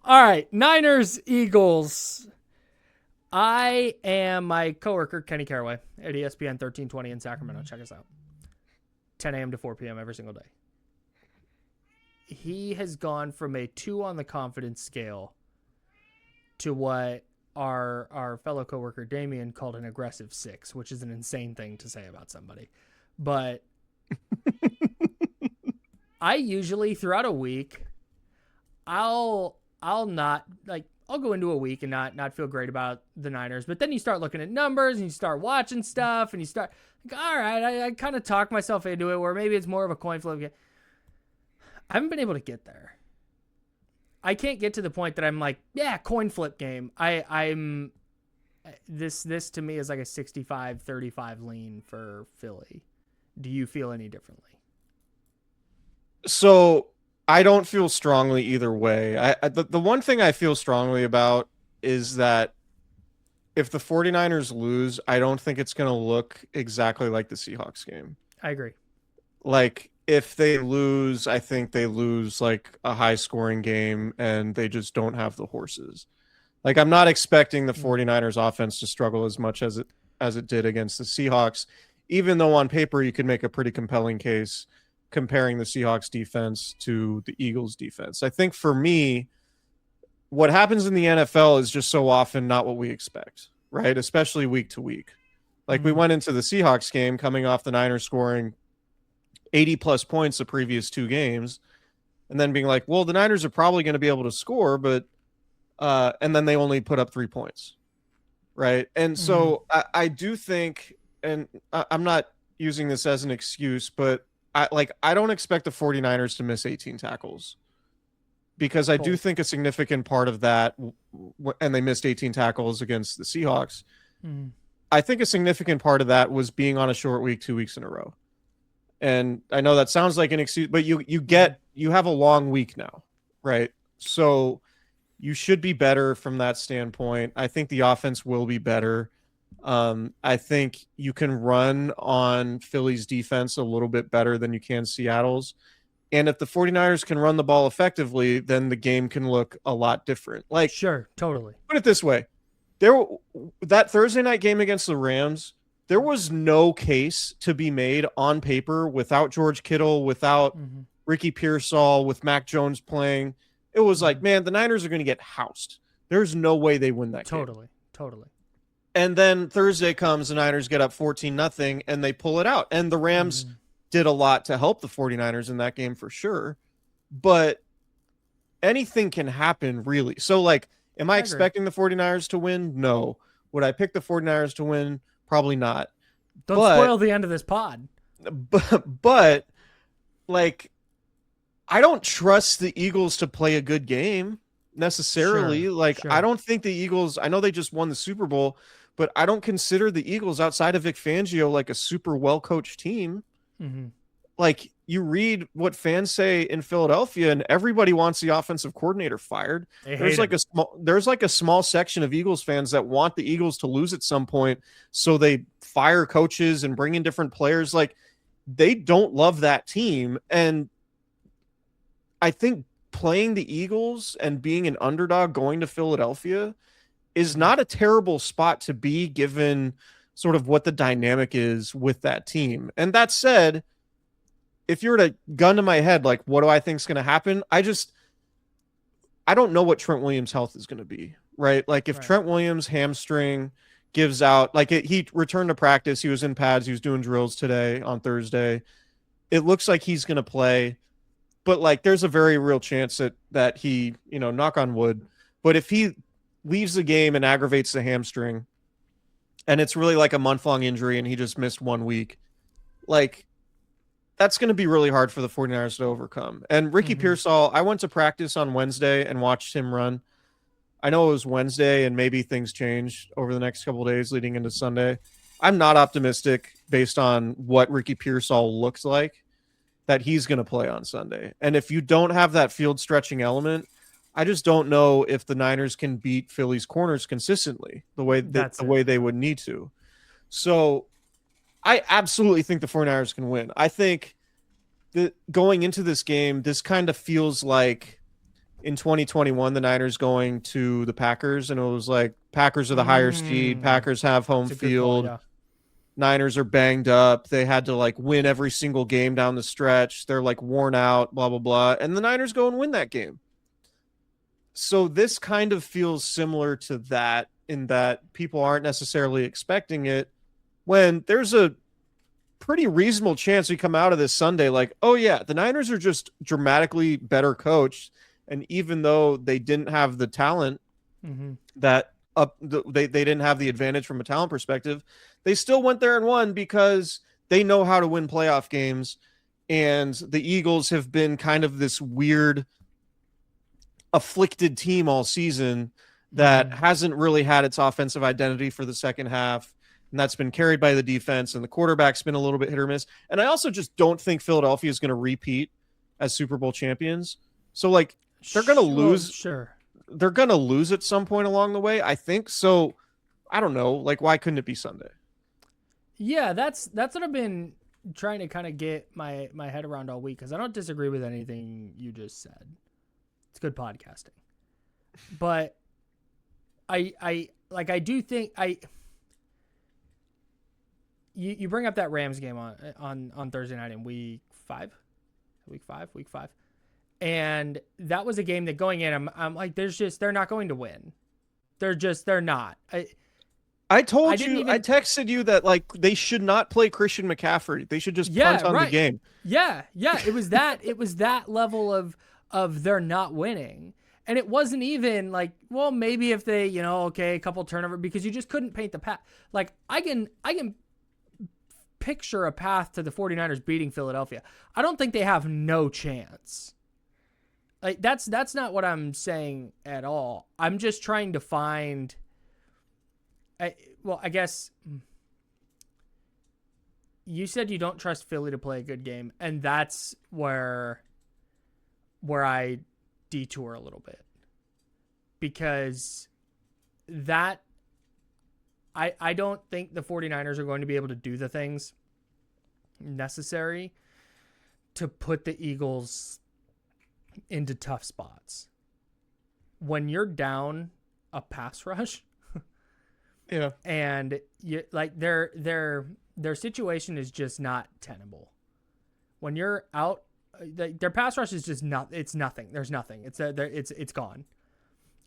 All right, Niners, Eagles. I am my coworker, Kenny Caraway, at ESPN 1320 in Sacramento. Check us out. 10 a.m. to 4 p.m. every single day. He has gone from a 2 on the confidence scale to what our fellow coworker Damien called an aggressive 6, which is an insane thing to say about somebody. But I usually, throughout a week, I'll go into a week and not feel great about the Niners, but then you start looking at numbers and you start watching stuff and you start like, all right, I kind of talk myself into it where maybe it's more of a coin flip. I haven't been able to get there. I can't get to the point that I'm like, yeah, coin flip game. I'm this to me is like a 65-35 lean for Philly. Do you feel any differently? So I don't feel strongly either way. The one thing I feel strongly about is that if the 49ers lose, I don't think it's going to look exactly like the Seahawks game. I agree. Like, if they lose, I think they lose like a high-scoring game and they just don't have the horses. Like, I'm not expecting the 49ers offense to struggle as much as it did against the Seahawks, even though on paper you could make a pretty compelling case comparing the Seahawks defense to the Eagles defense. I think for me, what happens in the NFL is just so often not what we expect, right? Especially week to week. Like we went into the Seahawks game coming off the Niners scoring 80 plus points the previous 2 games and then being like, well, the Niners are probably going to be able to score, but and then they only put up 3 points. Right. And so I do think, and I'm not using this as an excuse, but I don't expect the 49ers to miss 18 tackles because I do think a significant part of that, and they missed 18 tackles against the Seahawks. I think a significant part of that was being on a short week 2 weeks in a row. And I know that sounds like an excuse, but you have a long week now, right? So you should be better from that standpoint. I think the offense will be better. I think you can run on Philly's defense a little bit better than you can Seattle's. And if the 49ers can run the ball effectively, then the game can look a lot different. Like, sure, totally. Put it this way. That Thursday night game against the Rams, there was no case to be made on paper without George Kittle, without Ricky Pearsall, with Mac Jones playing. It was like, man, the Niners are going to get housed. There's no way they win that game. Totally. And then Thursday comes, the Niners get up 14-0, and they pull it out. And the Rams did a lot to help the 49ers in that game for sure. But anything can happen, really. So, like, am I expecting the 49ers to win? No. Would I pick the 49ers to win? Probably not. Don't spoil the end of this pod. But, like, I don't trust the Eagles to play a good game necessarily. Sure. I don't think the Eagles, I know they just won the Super Bowl, but I don't consider the Eagles outside of Vic Fangio like a super well-coached team. Like, you read what fans say in Philadelphia, and everybody wants the offensive coordinator fired. There's like a small section of Eagles fans that want the Eagles to lose at some point, so they fire coaches and bring in different players. Like, they don't love that team. And I think playing the Eagles and being an underdog going to Philadelphia is not a terrible spot to be, given sort of what the dynamic is with that team. And that said, if you were to gun to my head, like, what do I think is going to happen? I don't know what Trent Williams' health is going to be, right? Like, if Trent Williams' hamstring gives out, like, he returned to practice, he was in pads, he was doing drills today on Thursday. It looks like he's going to play, but, like, there's a very real chance that he, knock on wood, but if he leaves the game and aggravates the hamstring, and it's really like a month-long injury and he just missed 1 week, like, that's going to be really hard for the 49ers to overcome. And Ricky Pearsall, I went to practice on Wednesday and watched him run. I know it was Wednesday and maybe things change over the next couple of days leading into Sunday. I'm not optimistic based on what Ricky Pearsall looks like that he's going to play on Sunday. And if you don't have that field stretching element, I just don't know if the Niners can beat Philly's corners consistently the way they would need to. So I absolutely think the 49ers can win. I think that going into this game, this kind of feels like in 2021, the Niners going to the Packers, and it was like Packers are the higher seed. Packers have home field. Call, yeah. Niners are banged up. They had to like win every single game down the stretch. They're like worn out, blah, blah, blah. And the Niners go and win that game. So this kind of feels similar to that, in that people aren't necessarily expecting it, when there's a pretty reasonable chance we come out of this Sunday like, oh yeah, the Niners are just dramatically better coached. And even though they didn't have the talent that they didn't have the advantage from a talent perspective, they still went there and won because they know how to win playoff games. And the Eagles have been kind of this weird afflicted team all season that hasn't really had its offensive identity for the second half. And that's been carried by the defense, and the quarterback's been a little bit hit or miss. And I also just don't think Philadelphia is going to repeat as Super Bowl champions. So like, they're going to lose. Sure. They're going to lose at some point along the way, I think. So I don't know. Like, why couldn't it be Sunday? Yeah, that's what I've been trying to kind of get my head around all week, because I don't disagree with anything you just said. It's good podcasting. But I do think you bring up that Rams game on Thursday night in week five. And that was a game that going in, I'm like, they're not going to win. They're not. I told you, I texted you that like they should not play Christian McCaffrey. They should just punt on the game. Yeah. It was that level of they're not winning. And it wasn't even like, well, maybe if they, a couple turnover, because you just couldn't paint the path. Like I can picture a path to the 49ers beating Philadelphia. I don't think they have no chance. Like that's not what I'm saying at all. I'm just trying to find, I guess you said you don't trust Philly to play a good game, and that's where I detour a little bit, because that I don't think the 49ers are going to be able to do the things necessary to put the Eagles into tough spots. When you're down a pass rush, yeah, and you like their situation is just not tenable. When you're out, their pass rush is just not. It's nothing. There's nothing. It's gone.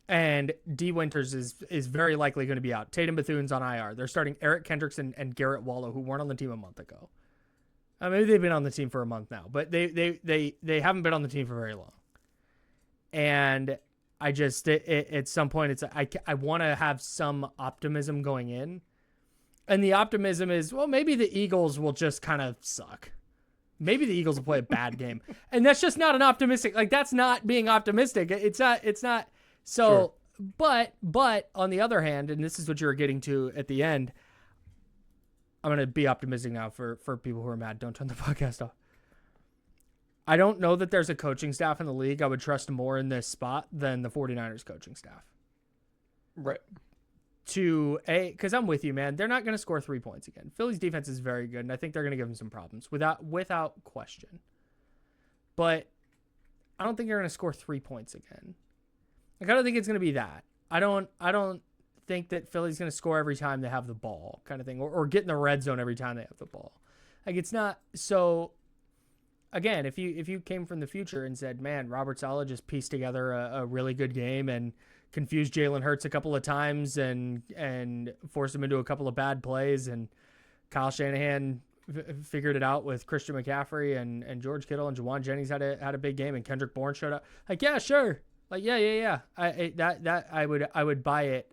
And D. Winters is very likely going to be out. Tatum Bethune's on IR. They're starting Eric Kendricks and Garrett Wallow, who weren't on the team a month ago. Maybe they've been on the team for a month now, but they haven't been on the team for very long. And I just at some point I want to have some optimism going in, and the optimism is, well, maybe the Eagles will just kind of suck. Maybe the Eagles will play a bad game, and that's just not an optimistic. Like that's not being optimistic. It's not. So, sure. But on the other hand, and this is what you were getting to at the end, I'm going to be optimistic now for people who are mad. Don't turn the podcast off. I don't know that there's a coaching staff in the league I would trust more in this spot than the 49ers coaching staff. Right. Because I'm with you, man. They're not going to score 3 points again. Philly's defense is very good, and I think they're going to give them some problems without question. But I don't think they're going to score 3 points again. Like, I don't think it's going to be that. I don't think that Philly's going to score every time they have the ball, kind of thing, or get in the red zone every time they have the ball. Like, it's not so. Again, if you came from the future and said, man, Robert Saleh just pieced together a really good game and confused Jalen Hurts a couple of times and forced him into a couple of bad plays, and Kyle Shanahan figured it out with Christian McCaffrey and George Kittle, and Juwan Jennings had a big game, and Kendrick Bourne showed up. Like, yeah, sure. Like, yeah. I would buy it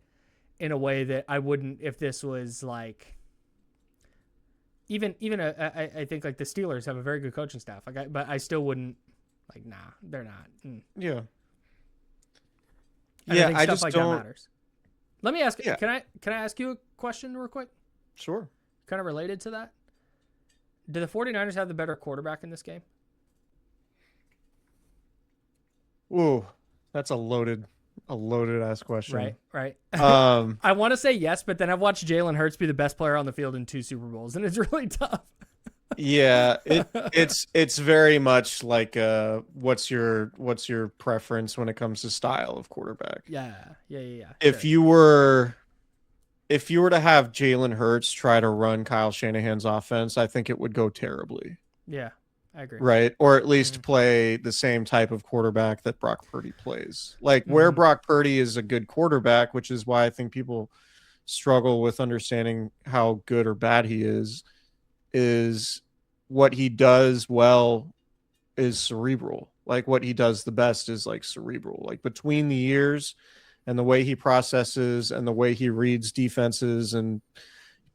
in a way that I wouldn't if this was like. Even I think like the Steelers have a very good coaching staff. But I still wouldn't like. Nah, they're not. Yeah. And I think stuff like that matters. Let me ask. Yeah. Can I ask you a question real quick? Sure. Kind of related to that. Do the 49ers have the better quarterback in this game? Whoa, that's a loaded ass question. Right. I want to say yes, but then I've watched Jalen Hurts be the best player on the field in 2 Super Bowls, and it's really tough. Yeah, it's very much like what's your preference when it comes to style of quarterback? Yeah. If Sure. you were to have Jalen Hurts try to run Kyle Shanahan's offense, I think it would go terribly. Yeah, I agree. Right? Or at least Mm-hmm. play the same type of quarterback that Brock Purdy plays. Like where Mm-hmm. Brock Purdy is a good quarterback, which is why I think people struggle with understanding how good or bad he is what he does well is cerebral. Like what he does the best is like cerebral. Like between the years and the way he processes and the way he reads defenses and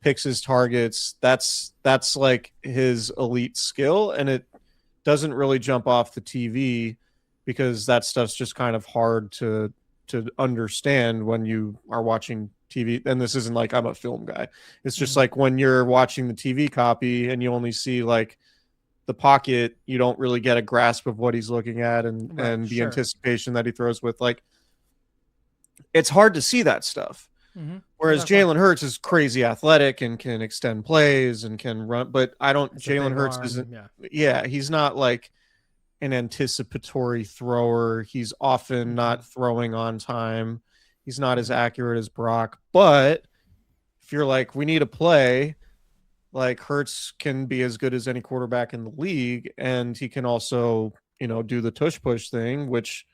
picks his targets, that's like his elite skill, and it doesn't really jump off the TV because that stuff's just kind of hard to understand when you are watching TV. And this isn't like I'm a film guy. It's just like when you're watching the TV copy and you only see like the pocket, you don't really get a grasp of what he's looking at and the anticipation that he throws with. Like it's hard to see that stuff. Mm-hmm. Whereas Jalen Hurts is crazy athletic and can extend plays and can run, but Jalen Hurts isn't. Yeah, he's not like an anticipatory thrower. He's often not throwing on time. He's not as accurate as Brock. But if you're like, we need a play, like Hurts can be as good as any quarterback in the league, and he can also, do the tush push thing, which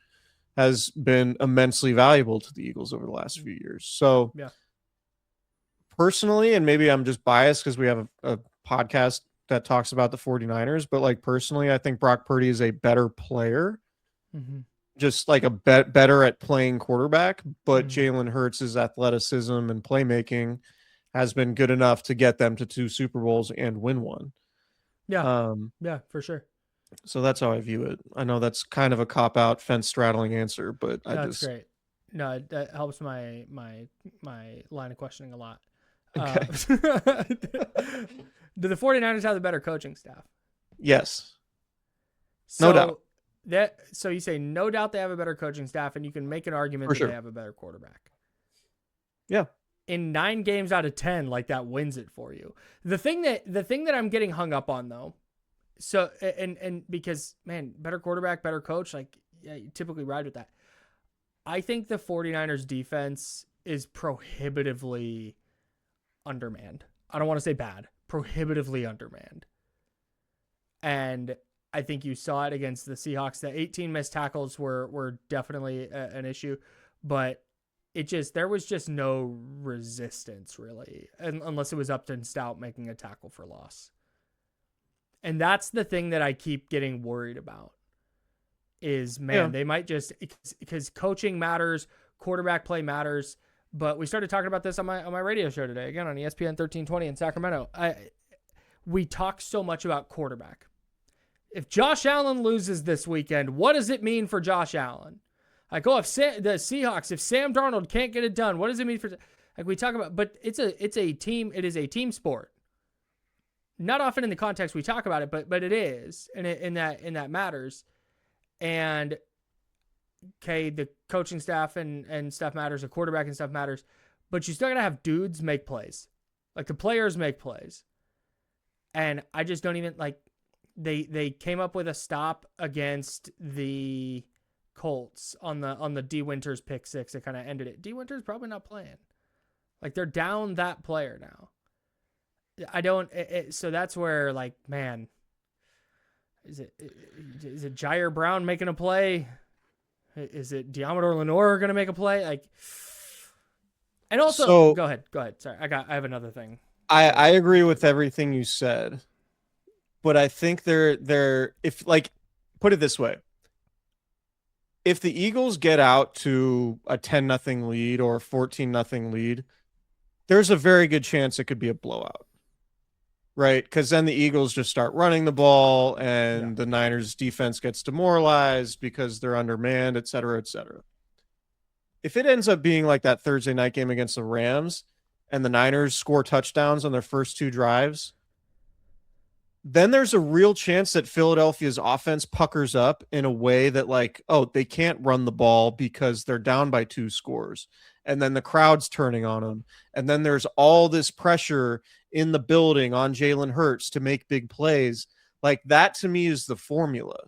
has been immensely valuable to the Eagles over the last few years. So personally, and maybe I'm just biased because we have a podcast that talks about the 49ers, but like personally, I think Brock Purdy is a better player, just like a better at playing quarterback, but Jalen Hurts' athleticism and playmaking has been good enough to get them to 2 Super Bowls and win one. Yeah. Yeah, for sure. So that's how I view it. I know that's kind of a cop-out, fence-straddling answer, but that's great. No, that helps my line of questioning a lot. Okay. Do the 49ers have the better coaching staff? Yes. No doubt. So you say no doubt they have a better coaching staff, and you can make an argument that they have a better quarterback. Yeah. In 9 games out of 10, like that wins it for you. The thing that I'm getting hung up on though, so and because man, better quarterback, better coach, like yeah, you typically ride with that. I think the 49ers defense is prohibitively undermanned. I don't want to say bad, prohibitively undermanned. And I think you saw it against the Seahawks. The 18 missed tackles were definitely an issue, but there was just no resistance really, unless it was Upton Stout making a tackle for loss. And that's the thing that I keep getting worried about is, they might just, because coaching matters, quarterback play matters. But we started talking about this on my radio show today, again on ESPN 1320 in Sacramento. We talk so much about quarterback. If Josh Allen loses this weekend, what does it mean for Josh Allen? Like, the Seahawks, if Sam Darnold can't get it done, what does it mean for, like we talk about, but it is a team sport. Not often in the context we talk about it, but it is, and in that matters. And okay, the coaching staff and stuff matters, the quarterback and stuff matters, but you still gotta have dudes make plays. Like the players make plays. And I just don't even like, they came up with a stop against the Colts on the D Winters pick 6 that kind of ended it. D Winters probably not playing. Like they're down that player now. So that's where, like, man, is it Jair Brown making a play? Is it Diamador Lenore going to make a play? Like, and also, go ahead. Sorry, I have another thing. I agree with everything you said, but I think if like, put it this way, if the Eagles get out to a 10-0 lead or a 14-0 lead, there's a very good chance it could be a blowout. Right, because then the Eagles just start running the ball, and the Niners' defense gets demoralized because they're undermanned, et cetera, et cetera. If it ends up being like that Thursday night game against the Rams, and the Niners score touchdowns on their first 2 drives, then there's a real chance that Philadelphia's offense puckers up in a way that like, oh, they can't run the ball because they're down by 2 scores. And then the crowd's turning on them. And then there's all this pressure in the building on Jalen Hurts to make big plays. Like that to me is the formula,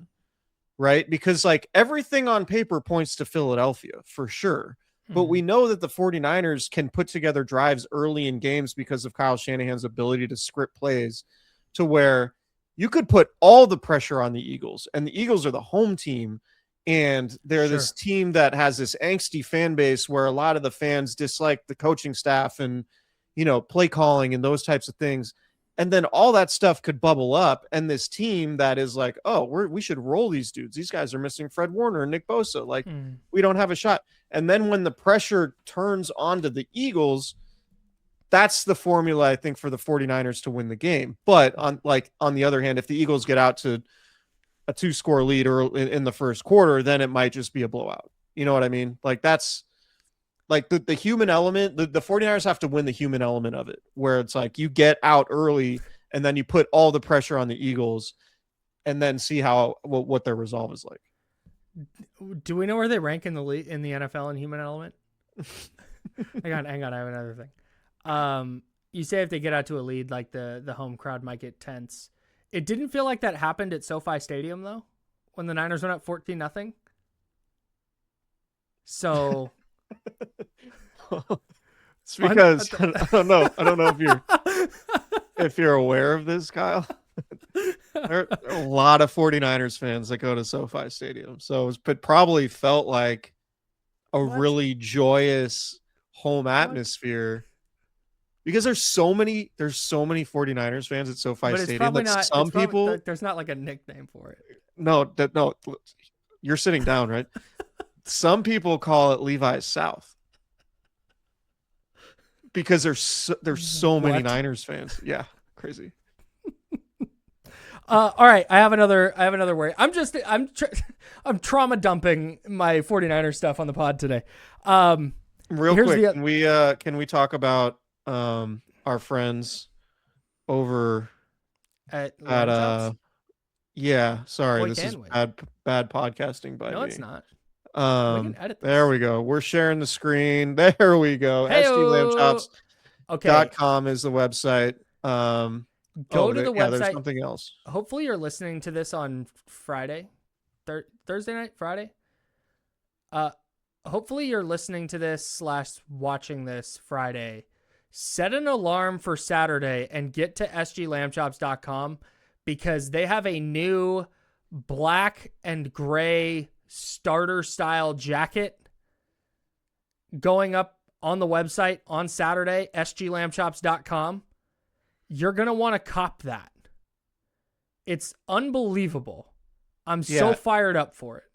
right? Because like everything on paper points to Philadelphia for sure. But we know that the 49ers can put together drives early in games because of Kyle Shanahan's ability to script plays to where you could put all the pressure on the Eagles, and the Eagles are the home team, and they're this team that has this angsty fan base where a lot of the fans dislike the coaching staff and, you know, play calling and those types of things. And then all that stuff could bubble up, and this team that is like, oh, we should roll these dudes. These guys are missing Fred Warner and Nick Bosa. Like, we don't have a shot. And then when the pressure turns onto the Eagles, that's the formula, I think, for the 49ers to win the game. But on the other hand, if the Eagles get out to a 2-score lead or in the first quarter, then it might just be a blowout. You know what I mean? Like that's like the human element, the 49ers have to win the human element of it, where it's like you get out early and then you put all the pressure on the Eagles and then see what their resolve is like. Do we know where they rank in the NFL in human element? hang on. I have another thing. You say if they get out to a lead, like the home crowd might get tense. It didn't feel like that happened at SoFi Stadium though, when the Niners went up 14-0. So it's because I don't know if you're aware of this, Kyle. There are a lot of 49ers fans that go to SoFi Stadium. So it probably felt like a really joyous home atmosphere. Because there's so many 49ers fans at SoFi Stadium. There's not like a nickname for it. No, you're sitting down, right? Some people call it Levi's South because there's so many Niners fans. Yeah, crazy. All right, I have another worry. I'm trauma dumping my 49ers stuff on the pod today. Real quick, can we talk about our friends over at yeah, sorry, this is bad podcasting by me. No, it's not. We can edit this. There we go. We're sharing the screen. There we go. SGLambchops.com is the website. Go to the website. There's something else. Hopefully you're listening to this on Friday, Thursday night, Friday. Hopefully you're listening to this / watching this Friday. Set an alarm for Saturday and get to sglambchops.com because they have a new black and gray starter style jacket going up on the website on Saturday, sglambchops.com. You're going to want to cop that. It's unbelievable. I'm so fired up for it.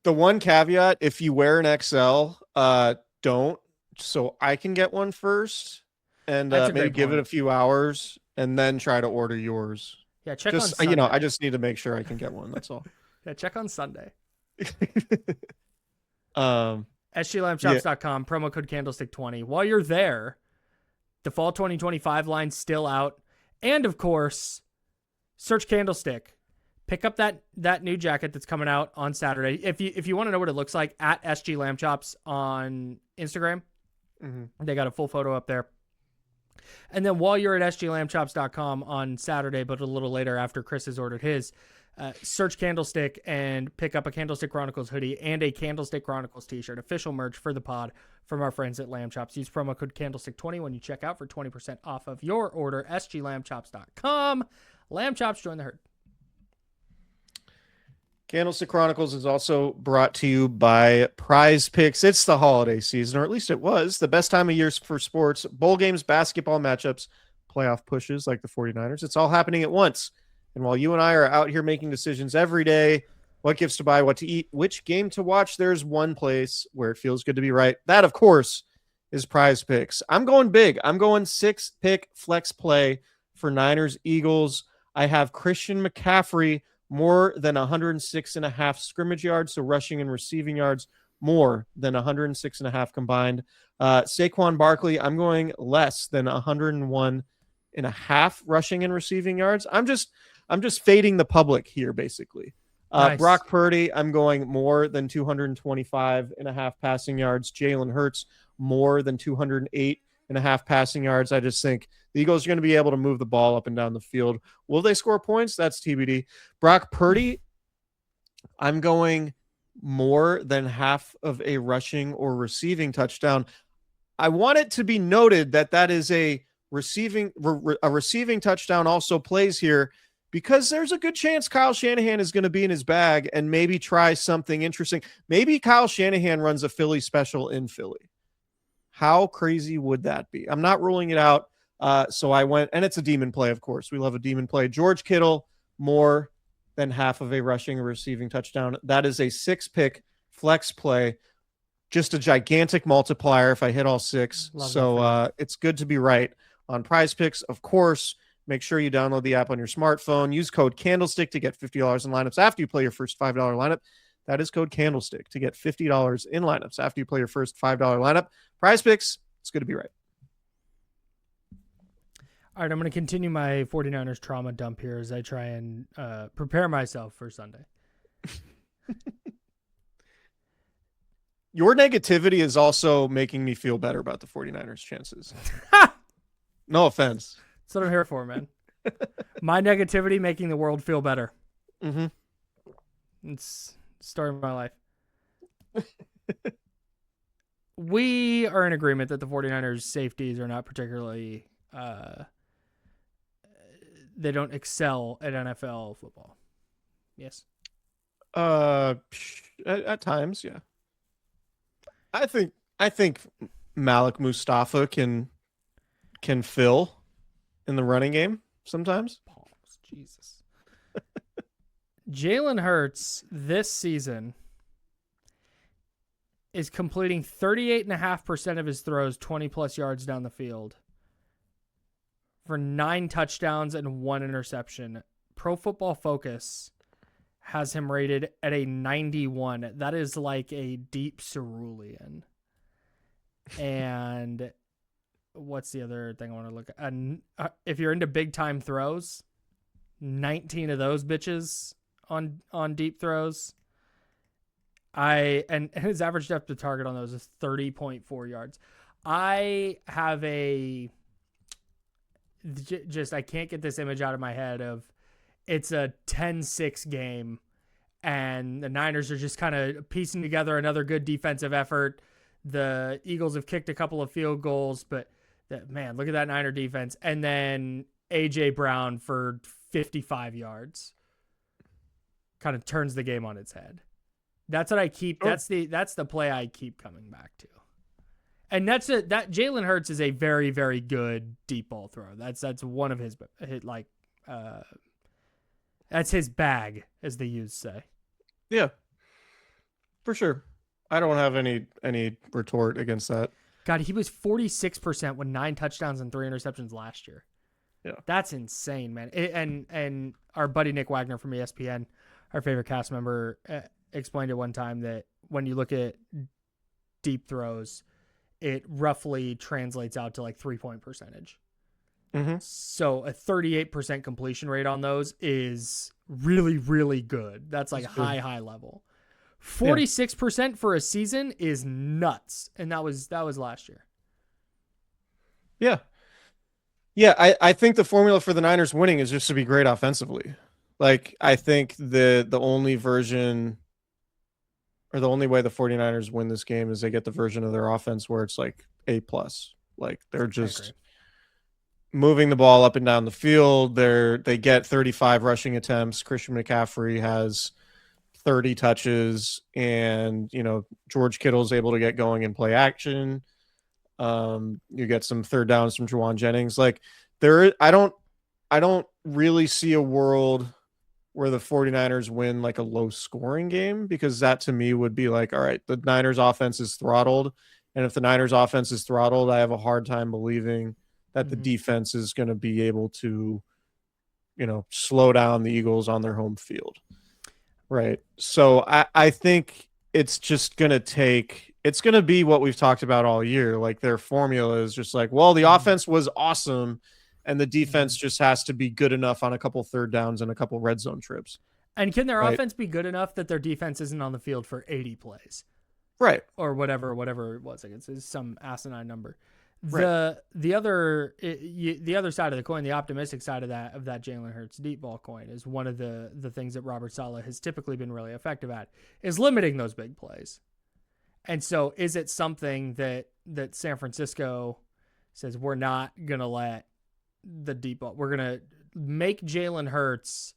The one caveat, if you wear an XL, don't, so I can get one first and maybe give it a few hours and then try to order yours. Yeah, check on Sunday. I just need to make sure I can get one. That's all. Yeah, check on Sunday. SGLambchops.com, promo code Candlestick20. While you're there, the fall 2025 line's still out. And of course, search Candlestick. Pick up that new jacket that's coming out on Saturday. If you want to know what it looks like, at SGLambchops on Instagram. They got a full photo up there. And then while you're at sglambchops.com on Saturday, but a little later after Chris has ordered his, search Candlestick and pick up a Candlestick Chronicles hoodie and a Candlestick Chronicles t-shirt, official merch for the pod from our friends at Lamb Chops. Use promo code Candlestick20 when you check out for 20% off of your order. sglambchops.com. Lamb Chops, join the herd. Candlestick Chronicles is also brought to you by Prize Picks. It's the holiday season, or at least it was. The best time of year for sports, bowl games, basketball matchups, playoff pushes like the 49ers. It's all happening at once. And while you and I are out here making decisions every day, what gifts to buy, what to eat, which game to watch, there's one place where it feels good to be right. That, of course, is Prize Picks. I'm going big. I'm going 6-pick flex play for Niners Eagles. I have Christian McCaffrey more than 106.5 scrimmage yards, so rushing and receiving yards more than 106.5 combined. Saquon Barkley, I'm going less than 101.5 rushing and receiving yards. I'm just fading the public here, basically. Nice. Brock Purdy, I'm going more than 225.5 passing yards. Jalen Hurts, more than 208.5 passing yards. I just think the Eagles are going to be able to move the ball up and down the field. Will they score points? That's TBD. Brock Purdy, I'm going more than half of a rushing or receiving touchdown. I want it to be noted that is a receiving touchdown also plays here, because there's a good chance Kyle Shanahan is going to be in his bag and maybe try something interesting. Maybe Kyle Shanahan runs a Philly special in Philly. How crazy would that be? I'm not ruling it out. So I went, and it's a demon play, of course. We love a demon play. George Kittle, more than half of a rushing or receiving touchdown. That is a 6-pick flex play. Just a gigantic multiplier if I hit all 6. It's good to be right on Prize Picks. Of course, make sure you download the app on your smartphone. Use code Candlestick to get $50 in lineups after you play your first $5 lineup. That is code Candlestick to get $50 in lineups after you play your first $5 lineup. Prize Picks, it's good to be right. All right, I'm going to continue my 49ers trauma dump here as I try and prepare myself for Sunday. Your negativity is also making me feel better about the 49ers' chances. No offense. That's what I'm here for, man. My negativity making the world feel better. Mm-hmm. It's the story of my life. We are in agreement that the 49ers' safeties are not particularly... they don't excel at NFL football. Yes? At times, yeah. I think Malik Mustafa can fill in the running game sometimes. Jesus. Jalen Hurts this season is completing 38.5% of his throws 20-plus yards down the field for 9 touchdowns and 1 interception. Pro Football Focus has him rated at a 91. That is like a deep cerulean. And what's the other thing I want to look at? If you're into big time throws, 19 of those bitches on deep throws. And his average depth of target on those is 30.4 yards. I have I can't get this image out of my head of it's a 10-6 game and the Niners are just kind of piecing together another good defensive effort. The Eagles have kicked a couple of field goals, but man, look at that Niner defense. And then A.J. Brown for 55 yards kind of turns the game on its head. That's what I keep. That's the play I keep coming back to. And that Jalen Hurts is a very, very good deep ball thrower. That's one of his that's his bag, as the U's say. Yeah, for sure. I don't have any retort against that. God, he was 46% with 9 touchdowns and 3 interceptions last year. Yeah, that's insane, man. And our buddy Nick Wagner from ESPN, our favorite cast member, explained it one time that when you look at deep throws, it roughly translates out to like 3-point percentage. Mm-hmm. So a 38% completion rate on those is really, really good. That's like high level. 46% for a season is nuts. And that was last year. Yeah. Yeah. I think the formula for the Niners winning is just to be great offensively. Like, I think the only version or the only way the 49ers win this game is they get the version of their offense where it's like A+. Like, they're just moving the ball up and down the field. They get 35 rushing attempts. Christian McCaffrey has 30 touches, and George Kittle's able to get going and play action. You get some third downs from Juwan Jennings. Like, I don't really see a world where the 49ers win like a low scoring game, because that to me would be like, all right, the Niners offense is throttled. And if the Niners offense is throttled, I have a hard time believing that the defense is going to be able to, slow down the Eagles on their home field. Right. So I think it's just going to be what we've talked about all year. Like, their formula is just like, well, the offense was awesome and the defense just has to be good enough on a couple third downs and a couple red zone trips. And can their offense be good enough that their defense isn't on the field for 80 plays? Right. Or whatever it was. Like it's some asinine number. Right. The other side of the coin, the optimistic side of that Jalen Hurts deep ball coin, is one of the things that Robert Saleh has typically been really effective at, is limiting those big plays. And so is it something that San Francisco says, we're not going to let the deep ball, we're going to make Jalen Hurts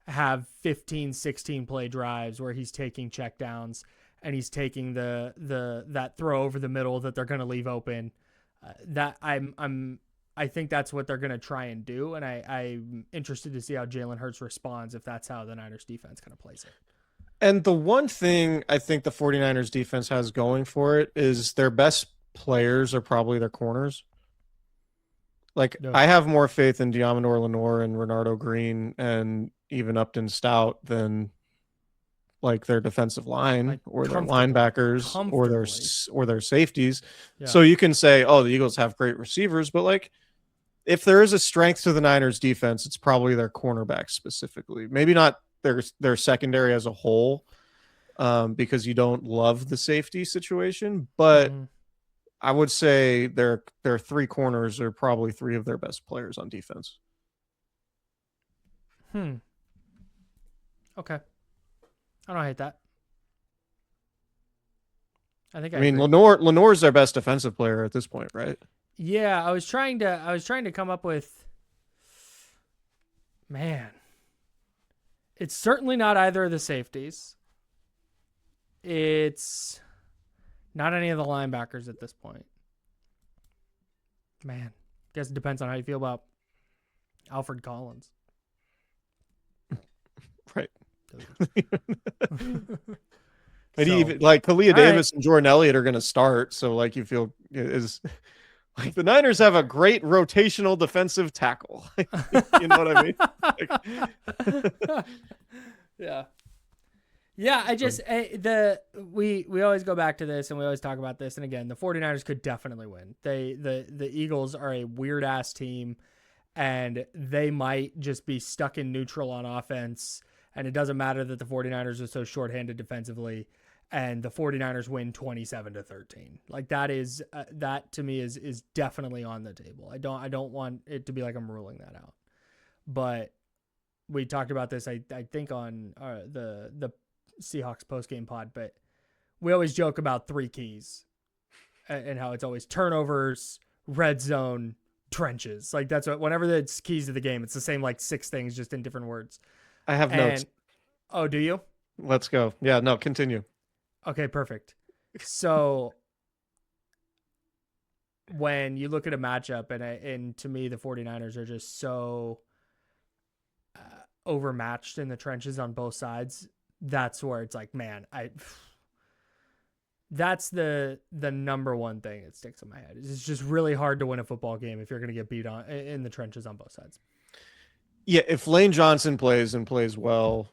have 15, 16 play drives where he's taking checkdowns and he's taking that throw over the middle that they're going to leave open. I think that's what they're going to try and do. And I'm interested to see how Jalen Hurts responds if that's how the Niners defense kind of plays it. And the one thing I think the 49ers defense has going for it is their best players are probably their corners. Like, I have more faith in Diamondor Lenore and Renardo Green and even Upton Stout than like their defensive line or their linebackers or their safeties. Yeah. So you can say, oh, the Eagles have great receivers, but like if there is a strength to the Niners defense, it's probably their cornerbacks specifically. Maybe not their secondary as a whole, because you don't love the safety situation, but I would say their three corners are probably three of their best players on defense. Okay. I don't hate that. I mean, Lenore's their best defensive player at this point, right? Yeah, I was trying to come up with, man. It's certainly not either of the safeties. It's not any of the linebackers at this point. Man, guess it depends on how you feel about Alfred Collins. Right. Even like Kalia Davis and Jordan Elliott are going to start. So like you feel is like the Niners have a great rotational defensive tackle. You know what I mean? Yeah. Yeah, we always go back to this and we always talk about this. And again, the 49ers could definitely win. The Eagles are a weird ass team and they might just be stuck in neutral on offense. And it doesn't matter that the 49ers are so shorthanded defensively and the 49ers win 27-13. Like that is, that to me is definitely on the table. I don't want it to be like I'm ruling that out, but we talked about this, I think on the Seahawks postgame pod, but we always joke about three keys and how it's always turnovers, red zone, trenches. Like that's what, whenever it's keys to the game, it's the same, like 6 things, just in different words. I have notes. Oh, do you? Let's go. Yeah, no, continue. Okay, perfect. So when you look at a matchup and to me, the 49ers are just so overmatched in the trenches on both sides. That's where it's like, man, that's the number one thing that sticks in my head. It's just really hard to win a football game if you're going to get beat on in the trenches on both sides. Yeah, if Lane Johnson plays and plays well,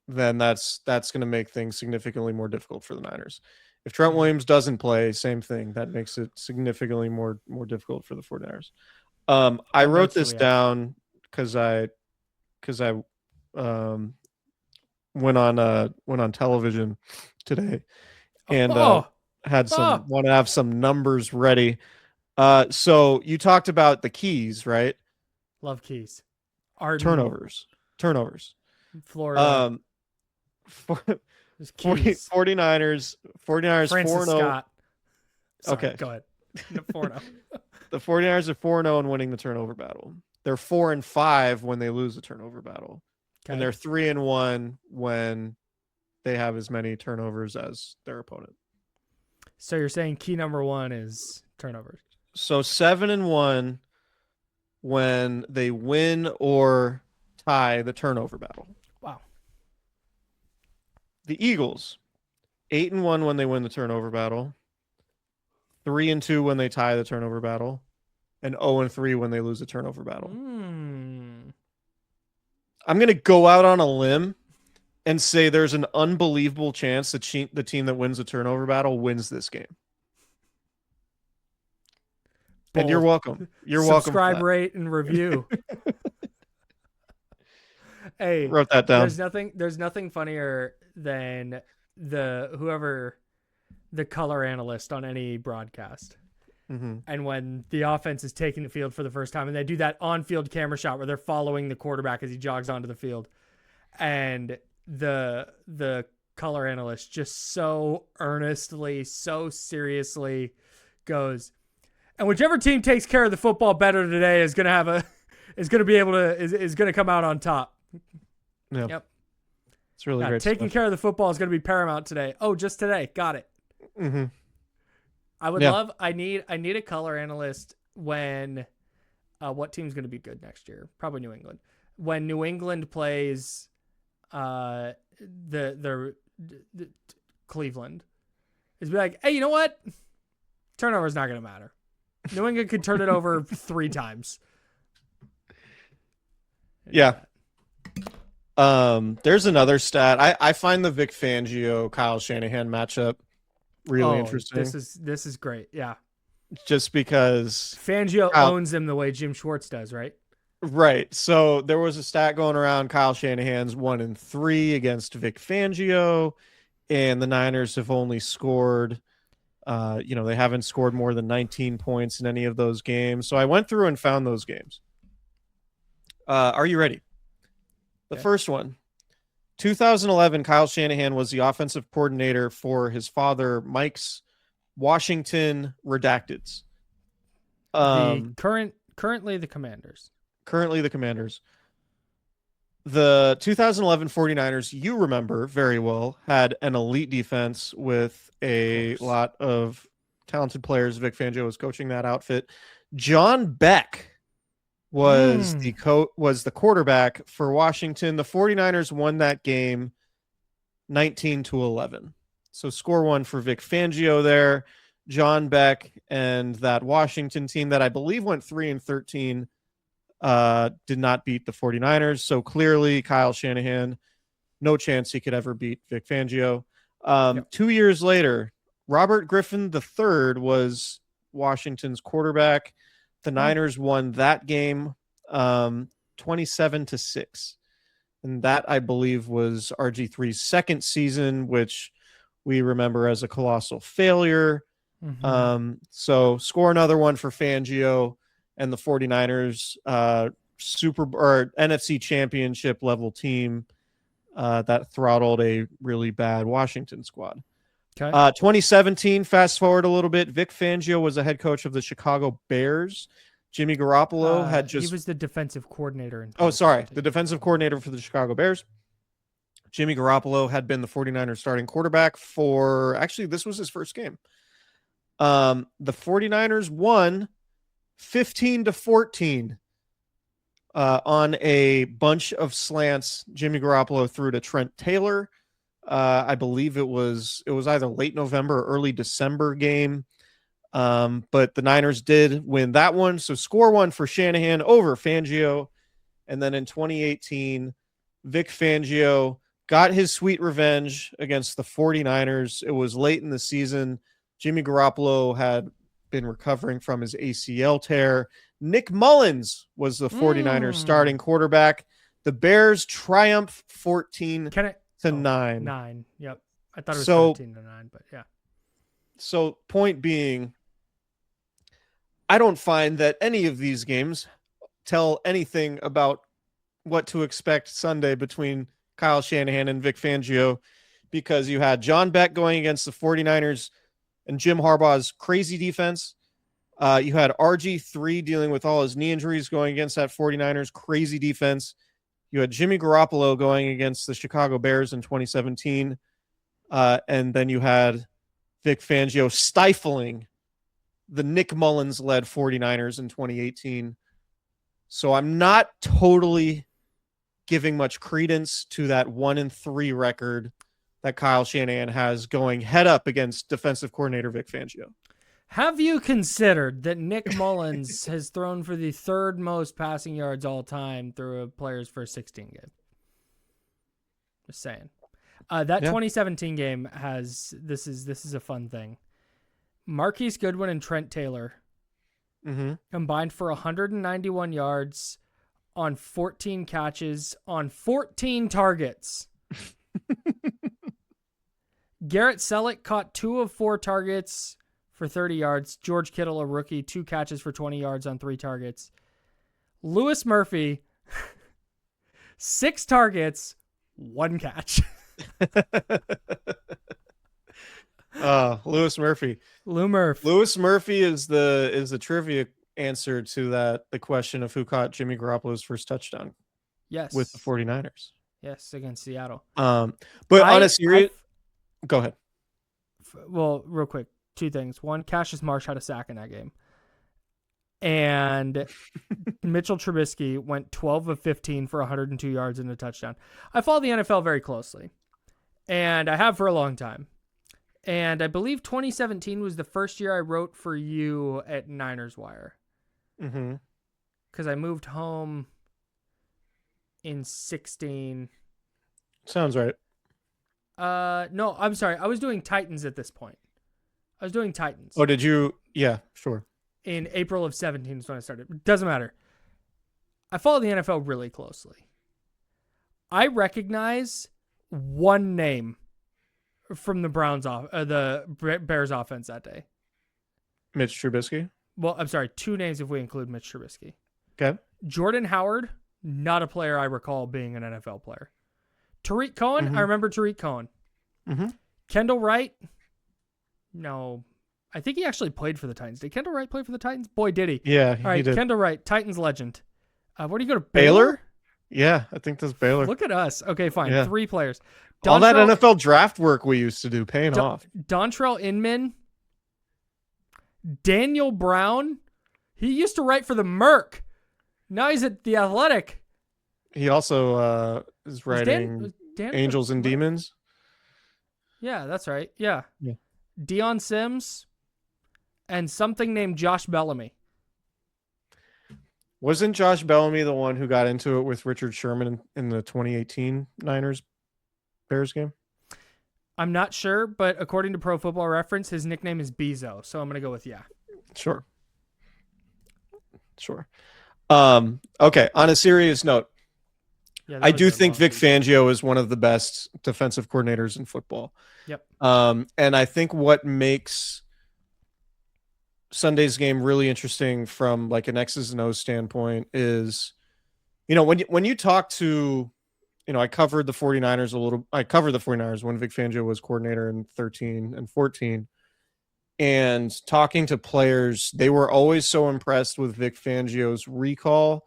then that's going to make things significantly more difficult for the Niners. If Trent Williams doesn't play, same thing. That makes it significantly more difficult for the 49ers. I wrote this down because I went on television today and want to have some numbers ready. So you talked about the keys, right? Love keys. Turnovers. Florida. 49ers Francis 4-0. Scott. Sorry, okay. Go ahead. 4-0. The 49ers are 4-0 and winning the turnover battle. They're 4-5 when they lose the turnover battle. Okay. And they're 3-1 when they have as many turnovers as their opponent. So you're saying key number 1 is turnovers. So 7-1 when they win or tie the turnover battle. Wow. The Eagles, 8-1 when they win the turnover battle, 3-2 when they tie the turnover battle, and 0-3 when they lose the turnover battle. I'm going to go out on a limb and say there's an unbelievable chance that the team that wins the turnover battle wins this game. And you're welcome. You're welcome. Subscribe, rate, and review. Hey, wrote that down. There's nothing funnier than the color analyst on any broadcast. Mm-hmm. And when the offense is taking the field for the first time and they do that on-field camera shot where they're following the quarterback as he jogs onto the field, and the color analyst just so earnestly, so seriously goes, and whichever team takes care of the football better today is going to come out on top. Yeah. Yep. It's really great. Taking care of the football is going to be paramount today. Oh, just today. Got it. Mm-hmm. I need a color analyst when what team's going to be good next year? Probably New England. When New England plays the Cleveland, is be like, hey, you know what? Turnover is not going to matter. New England could turn it over 3 times. Yeah. There's another stat. I find the Vic Fangio Kyle Shanahan matchup really interesting. This is great. Yeah. Just because Fangio owns him the way Jim Schwartz does, right? Right. So there was a stat going around. Kyle Shanahan's 1-3 against Vic Fangio, and the Niners have only scored they haven't scored more than 19 points in any of those games. So I went through and found those games. Are you ready? The first one, 2011, Kyle Shanahan was the offensive coordinator for his father, Mike's Washington Redacteds. Currently the Commanders. The 2011 49ers, you remember very well, had an elite defense with a lot of talented players. Vic Fangio was coaching that outfit. John Beck was the quarterback for Washington. The 49ers won that game 19-11. So score one for Vic Fangio there. John Beck and that Washington team that I believe went 3-13 did not beat the 49ers. So clearly Kyle Shanahan, no chance he could ever beat Vic Fangio. 2 years later, Robert Griffin III was Washington's quarterback. The Niners won that game 27-6. And that, I believe, was RG3's second season, which we remember as a colossal failure. Mm-hmm. So score another one for Fangio and the 49ers, NFC championship level team that throttled a really bad Washington squad. Okay. 2017, fast forward a little bit. Vic Fangio was the head coach of the Chicago Bears. Jimmy Garoppolo he was the defensive coordinator. The defensive coordinator for the Chicago Bears. Jimmy Garoppolo had been the 49ers starting quarterback this was his first game. The 49ers won 15-14 on a bunch of slants. Jimmy Garoppolo threw to Trent Taylor. I believe it was either late November or early December game. But the Niners did win that one. So score one for Shanahan over Fangio. And then in 2018, Vic Fangio got his sweet revenge against the 49ers. It was late in the season. Jimmy Garoppolo had been recovering from his ACL tear. Nick Mullins was the 49ers starting quarterback. The Bears triumph 14-9. 9. Yep. I thought it was 13-9, but yeah. So point being, I don't find that any of these games tell anything about what to expect Sunday between Kyle Shanahan and Vic Fangio, because you had John Beck going against the 49ers and Jim Harbaugh's crazy defense. You had RG3 dealing with all his knee injuries going against that 49ers crazy defense. You had Jimmy Garoppolo going against the Chicago Bears in 2017. And then you had Vic Fangio stifling the Nick Mullins-led 49ers in 2018. So I'm not totally giving much credence to that 1-3 record that Kyle Shanahan has going head up against defensive coordinator Vic Fangio. Have you considered that Nick Mullins has thrown for the third most passing yards all time through a player's first 16 game? Just saying. 2017 game this is a fun thing. Marquise Goodwin and Trent Taylor combined for 191 yards on 14 catches on 14 targets. Garrett Selleck caught 2 of 4 targets for 30 yards. George Kittle, a rookie, 2 catches for 20 yards on 3 targets. Lewis Murphy, 6 targets, 1 catch. Lewis Murphy. Lewis Murphy is the trivia answer to the question of who caught Jimmy Garoppolo's first touchdown. Yes. With the 49ers. Yes, against Seattle. But on a serious... Go ahead. Well, real quick, 2 things. One, Cassius Marsh had a sack in that game. And Mitchell Trubisky went 12 of 15 for 102 yards and a touchdown. I follow the NFL very closely, and I have for a long time. And I believe 2017 was the first year I wrote for you at Niners Wire. Mm-hmm. Because I moved home in 16. Sounds right. No, I'm sorry. I was doing Titans at this point. I was doing Titans. Oh, did you? Yeah, sure. In April of 17 is when I started. Doesn't matter. I follow the NFL really closely. I recognize one name from the the Bears offense that day. Mitch Trubisky? Well, I'm sorry, 2 names if we include Mitch Trubisky. Okay. Jordan Howard, not a player I recall being an NFL player. Tariq Cohen, I remember Tariq Cohen. Mm-hmm. Kendall Wright, no. I think he actually played for the Titans. Did Kendall Wright play for the Titans? Boy, did he. Yeah, all right, he did. Kendall Wright, Titans legend. Where do you go to? Baylor? Yeah, I think that's Baylor. Look at us. Okay, fine. Yeah. 3 players. All that NFL draft work we used to do paying off. Dontrell Inman. Daniel Brown. He used to write for the Merc. Now he's at the Athletic. He also is writing Angels and Demons. Yeah, that's right. Yeah. Deion Sims and something named Josh Bellamy. Wasn't Josh Bellamy the one who got into it with Richard Sherman in the 2018 Niners-Bears game? I'm not sure, but according to Pro Football Reference, his nickname is Bezo, so I'm going to go with yeah. Sure. Okay, on a serious note, I do think Vic Fangio is one of the best defensive coordinators in football. Yep. And I think what makes Sunday's game really interesting from like an X's and O's standpoint is, when you talk to, I covered the 49ers I covered the 49ers when Vic Fangio was coordinator in 13 and 14. And talking to players, they were always so impressed with Vic Fangio's recall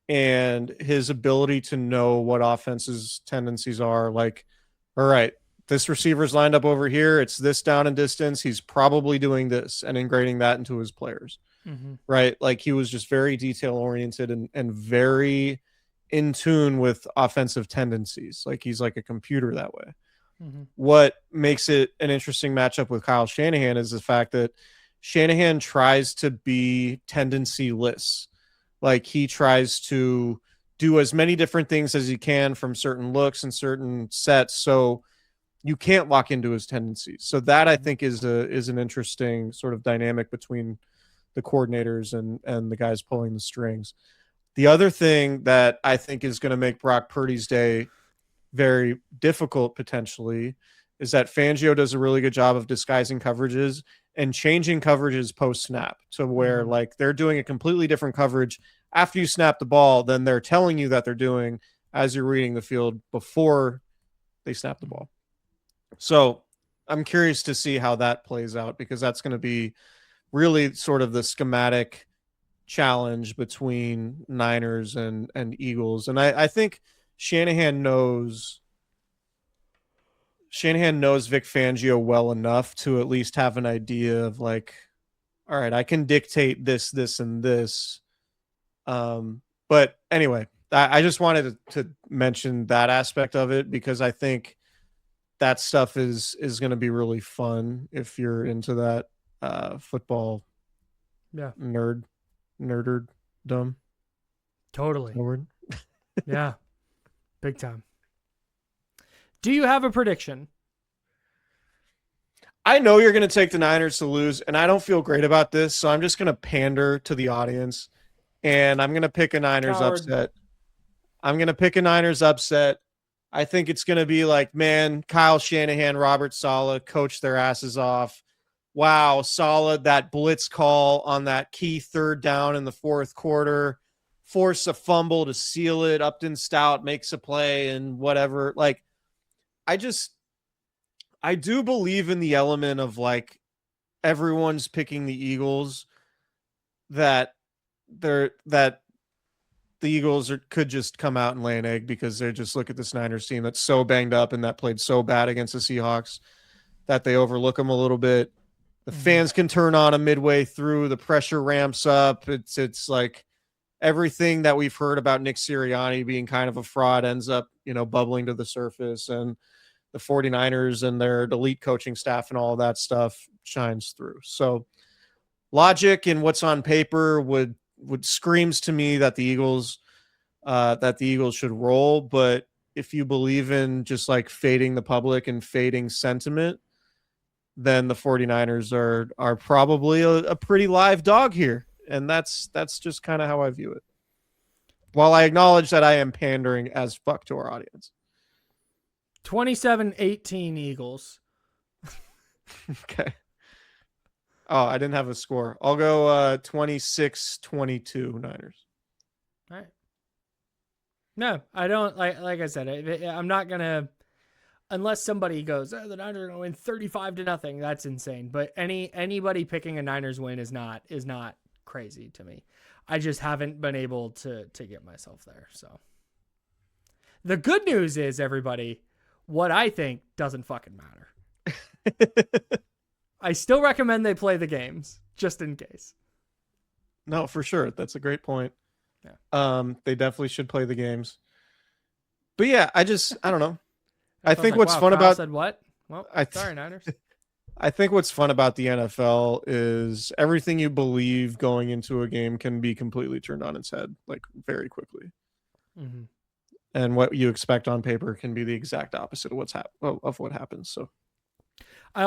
and his ability to know what offenses' tendencies are. Like, all right, this receiver's lined up over here. It's this down and distance. He's probably doing this and integrating that into his players, right? Like he was just very detail oriented and very in tune with offensive tendencies. Like he's like a computer that way. What makes it an interesting matchup with Kyle Shanahan is the fact that Shanahan tries to be tendency-less. Like he tries to do as many different things as he can from certain looks and certain sets, so you can't lock into his tendencies. So that I think is an interesting sort of dynamic between the coordinators and the guys pulling the strings. The other thing that I think is going to make Brock Purdy's day very difficult potentially is that Fangio does a really good job of disguising coverages and changing coverages post snap to where like they're doing a completely different coverage after you snap the ball than they're telling you that they're doing as you're reading the field before they snap the ball. So I'm curious to see how that plays out because that's going to be really sort of the schematic challenge between Niners and Eagles. And I think Shanahan knows Vic Fangio well enough to at least have an idea of like, all right, I can dictate this, and this. But anyway, I just wanted to mention that aspect of it because I think that stuff is going to be really fun if you're into that football nerderdom. Totally. Yeah. Big time. Do you have a prediction? I know you're going to take the Niners to lose, and I don't feel great about this, so I'm just going to pander to the audience, and I'm going to pick a Niners upset. I'm going to pick a Niners upset. I think it's going to be like, man, Kyle Shanahan, Robert Saleh coach their asses off. Wow, Saleh, that blitz call on that key third down in the fourth quarter, force a fumble to seal it. Upton Stout makes a play and whatever. Like, I do believe in the element of like everyone's picking the Eagles that the Eagles could just come out and lay an egg because they just look at this Niners team that's so banged up and that played so bad against the Seahawks that they overlook them a little bit. The fans can turn on them midway through. The pressure ramps up. It's like everything that we've heard about Nick Sirianni being kind of a fraud ends up, bubbling to the surface, and the 49ers and their elite coaching staff and all of that stuff shines through. So logic and what's on paper would screams to me that the Eagles should roll. But if you believe in just like fading the public and fading sentiment, then the 49ers are probably a pretty live dog here. And that's just kind of how I view it. While I acknowledge that I am pandering as fuck to our audience. 27-18 Eagles. Okay. Oh, I didn't have a score. I'll go 26-22 Niners. All right. No, I don't like I said, I'm not going to, unless somebody goes, the Niners are going to win 35-0. That's insane. But anybody picking a Niners win is not crazy to me. I just haven't been able to get myself there. So the good news is, everybody, what I think doesn't fucking matter. I still recommend they play the games just in case. No, for sure. That's a great point. Yeah. They definitely should play the games. But yeah, I don't know. I think like, what's wow, fun Kyle about said what? Well, sorry, Niners. I think what's fun about the NFL is everything you believe going into a game can be completely turned on its head, like very quickly. Mm-hmm. And what you expect on paper can be the exact opposite of what happens. So, I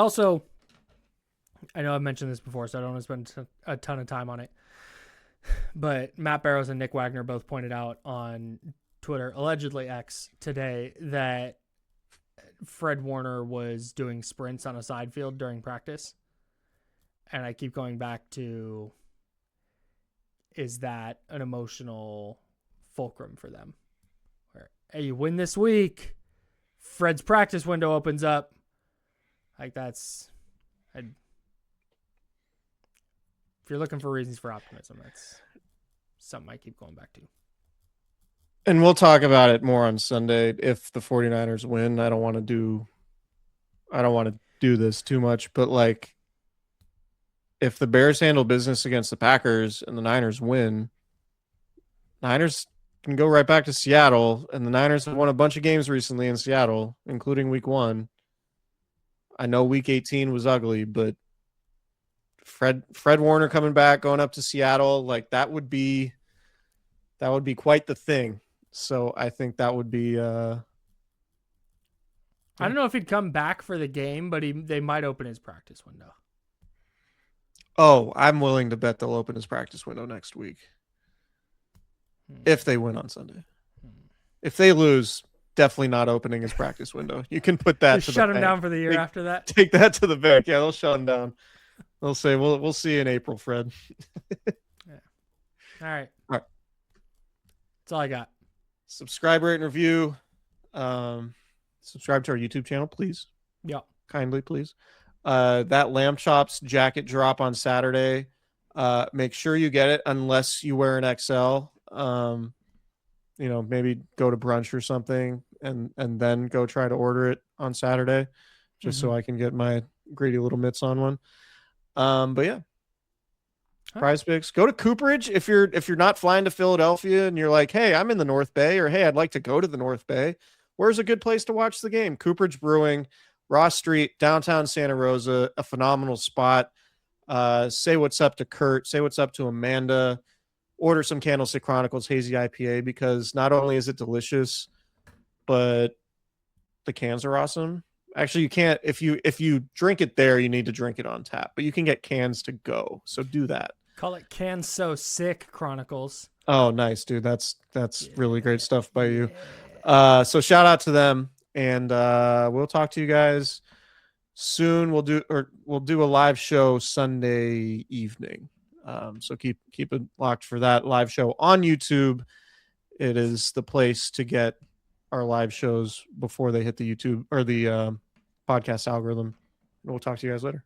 know I've mentioned this before, so I don't want to spend a ton of time on it. But Matt Barrows and Nick Wagner both pointed out on Twitter, allegedly X, today, that Fred Warner was doing sprints on a side field during practice. And I keep going back to, is that an emotional fulcrum for them? Where, hey, you win this week, Fred's practice window opens up. Like, that's... If you're looking for reasons for optimism, that's something I keep going back to. And we'll talk about it more on Sunday if the 49ers win. I don't want to do this too much, but like, if the Bears handle business against the Packers and the Niners win, Niners can go right back to Seattle, and the Niners have won a bunch of games recently in Seattle, including week 1. I know week 18 was ugly, but Fred Warner coming back, going up to Seattle, like that would be quite the thing. So I think that would be I don't know if he'd come back for the game, but they might open his practice window. Oh, I'm willing to bet they'll open his practice window next week. If they win on Sunday. If they lose, definitely not opening his practice window. You can put that Just shut him down for the year after that. Take that to the bank. Yeah, they'll shut him down. They'll say, we'll see you in April, Fred. Yeah. All right. All right. That's all I got. Subscribe, rate, and review. Subscribe to our YouTube channel, please. Yeah. Kindly, please. That Lamb Chops jacket drop on Saturday. Make sure you get it unless you wear an XL. Maybe go to brunch or something and then go try to order it on Saturday just so I can get my greedy little mitts on one. But yeah, Prize Picks. Go to Cooperage if you're not flying to Philadelphia and you're like, hey, I'm in the North Bay, or hey, I'd like to go to the North Bay. Where's a good place to watch the game? Cooperage Brewing, Ross Street, downtown Santa Rosa, a phenomenal spot. Say what's up to Kurt. Say what's up to Amanda. Order some Candlestick Chronicles Hazy IPA because not only is it delicious, but the cans are awesome. Actually, you can't. If you drink it there, you need to drink it on tap. But you can get cans to go. So do that. Call it Can So Sick Chronicles. Oh, nice, dude. That's really great stuff by you. So shout out to them, and we'll talk to you guys soon. We'll do a live show Sunday evening. So keep it locked for that live show on YouTube. It is the place to get our live shows before they hit the YouTube or the podcast algorithm. And we'll talk to you guys later.